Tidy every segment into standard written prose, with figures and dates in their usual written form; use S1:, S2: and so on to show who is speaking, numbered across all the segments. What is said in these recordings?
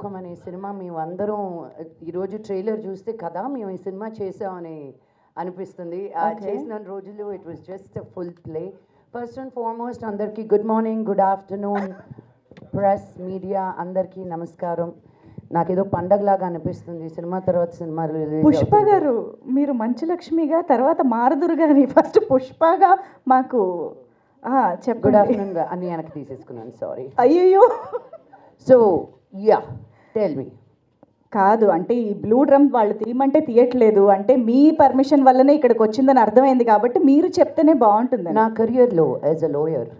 S1: లోకం అనే సినిమా మేమందరం ఈరోజు ట్రైలర్ చూస్తే కదా మేము ఈ సినిమా చేసామని అనిపిస్తుంది. చేసిన రోజులు it was just full play. First and foremost అందరికీ good morning, good afternoon, press media అందరికీ నమస్కారం. నాకేదో పండగలాగా అనిపిస్తుంది సినిమా తర్వాత సినిమా రిలీజ్.
S2: పుష్ప గారు మీరు మంచు లక్ష్మిగా తర్వాత మారుదురు గాని ఫస్ట్ పుష్పగా మాకు చెప్పండి.
S1: గుడ్ ఆఫ్టర్నూన్ అని వెనక్కి తీసేసుకున్నాను, సారీ.
S2: అయ్యయ్యో.
S1: So yeah tell me.
S2: కాదు అంటే ఈ బ్లూ డ్రమ్ వాళ్ళు తీయమంటే తీయట్లేదు అంటే మీ పర్మిషన్ వల్లనే ఇక్కడికి వచ్చిందని అర్థమైంది కాబట్టి మీరు చెప్తేనే బాగుంటుంది.
S1: నా కెరియర్లో as a lawyer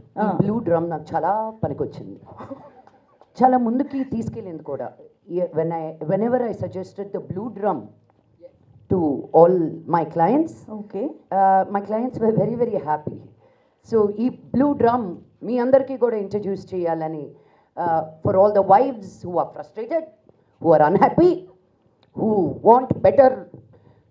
S1: blue drum నాకు చాలా పనికొచ్చింది, చాలా ముందుకి తీసుకెళ్ళింది కూడా. whenever I suggested the blue drum to all my clients,
S2: okay,
S1: my clients were very very happy. So ee blue drum మీ అందరికీ కూడా ఇంట్రడ్యూస్ చేయాలని, for all the wives who are frustrated, who are unhappy, who want better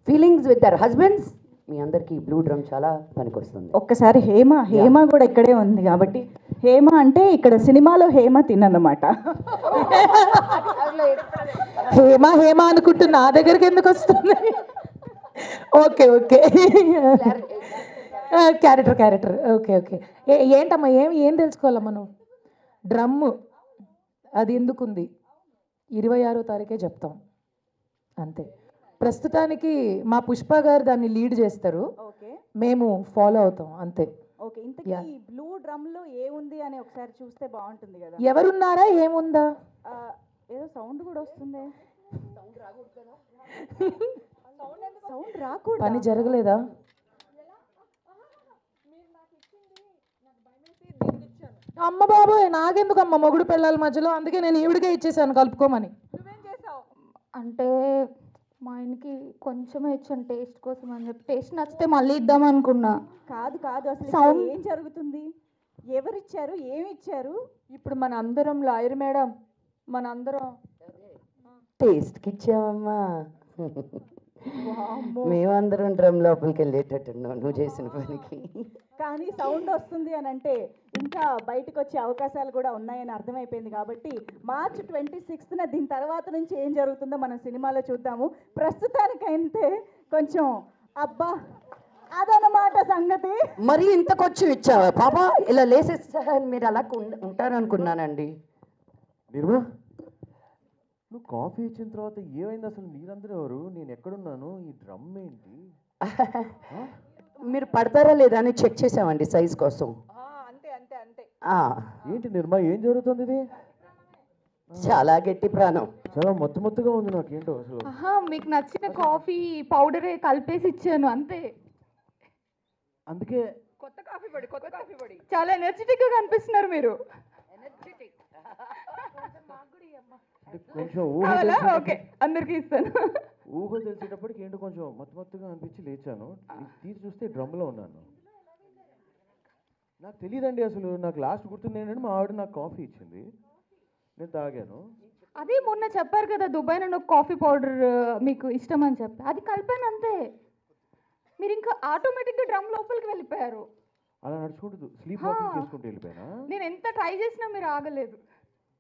S1: feelings with their husbands, మీ అందరికీ blue drum చాలా పనికొస్తుంది.
S2: ఒక్కసారి హేమ కూడా ఇక్కడే ఉంది కాబట్టి హేమ అంటే ఇక్కడ సినిమాలో హేమ తిన్నమాట. హేమ అనుకుంటూ నా దగ్గరికి ఎందుకు వస్తుంది? Okay okay, character okay okay. ఏంటమ్మా ఏం తెలుసుకోవాలమ్మా నువ్వు? డ్రమ్ము అది ఎందుకుంది 26వ తారీఖే చెప్తాం అంతే. ప్రస్తుతానికి మా పుష్ప గారు దాన్ని లీడ్ చేస్తారు, మేము ఫాలో అవుతాం అంతే. ఓకే, ఇంతకీ బ్లూ డ్రమ్ లో ఏముంది అని ఒకసారి చూస్తే బాగుంటుంది కదా. ఎవరున్నారా, ఏముందా? ఏదో సౌండ్ కూడా వస్తుంది. సౌండ్ రాకూడదు, పని జరగలేదా? అమ్మ బాబోయ్, నాకెందుకు అమ్మ మొగుడు పిల్లల మధ్యలో, అందుకే నేను ఈవిడికే ఇచ్చేసాను కలుపుకోమని.
S3: అంటే మా ఆయనకి కొంచెమే ఇచ్చాను టేస్ట్ కోసం అని చెప్పి, టేస్ట్ నచ్చితే మళ్ళీ ఇద్దాం అనుకున్నా.
S2: కాదు అసలు ఏం జరుగుతుంది? ఎవరిచ్చారు, ఏమి ఇచ్చారు?
S3: ఇప్పుడు మన అందరం లాయర్ మేడం, మన అందరం
S1: టేస్ట్కి ఇచ్చామమ్మా. మేమందరం డ్రమ్ లోపలికి వెళ్ళేటట్టున్నాం నువ్వు చేసిన పనికి.
S2: కానీ సౌండ్ వస్తుంది అని అంటే ఇంకా బయటకు వచ్చే అవకాశాలు కూడా ఉన్నాయని అర్థమైపోయింది కాబట్టి మార్చి 26న దీని తర్వాత నుంచి ఏం జరుగుతుందో మనం సినిమాలో చూద్దాము. ప్రస్తుతానికైతే కొంచెం అబ్బా అదనమాట సంగతి.
S1: మరి ఇంతకొచ్చి ఇచ్చావా పాప, ఇలా లేసేస్తారని మీరు అలా ఉంటారనుకున్నానండి.
S4: నిర్మా, నువ్వు కాఫీ ఇచ్చిన తర్వాత ఏమైంది అసలు? మీరందరూ ఎవరు, నేను ఎక్కడున్నాను, ఈ డ్రమ్ ఏంటి?
S1: మీరు పడతారా లేదా అని చెక్ చేసామండి సైజ్ కోసం.
S2: అంతే అంతే అంతే.
S4: ఏంటి నిర్మా, ఏం జరుగుతుంది? ఇది
S1: చాలా గట్టి ప్రాణం,
S4: చాలా మొత్తగా ఉంది. నాకేంటో అసలు.
S3: మీకు నచ్చిన కాఫీ పౌడరే కలిపేసి ఇచ్చాను అంతే.
S4: అందుకే
S3: కొత్త కాఫీ పొడి చాలా ఎనర్జెటిక్గా కనిపిస్తున్నారు మీరు.
S4: కొంచెం
S3: అందరికీ ఇస్తాను.
S4: ఊహ తెలిసేటప్పటికి ఏంటో కొంచెం మొత్తగా అనిపించి లేచాను. తీసి చూస్తే డ్రమ్లో ఉన్నాను. నాకు తెలియదండి అసలు. నాకు లాస్ట్ గుర్తుంది ఏంటంటే మా ఆవిడ నాకు కాఫీ ఇచ్చింది, నేను తాగాను.
S3: అదే మొన్న చెప్పారు కదా దుబాయ్ నుండి ఒక కాఫీ పౌడర్ మీకు ఇష్టం అని చెప్పి, అది కలిపాను అంతే. మీరు ఇంకా ఆటోమేటిక్గా డ్రమ్ లోపలికి వెళ్ళిపోయారు.
S4: అలా నడుచుకుంటూ స్లీప్ వాకింగ్ చేసుకుంటూ వెళ్ళిపోయానా?
S3: నేను ఎంత ట్రై చేసినా మీరు ఆగలేదు.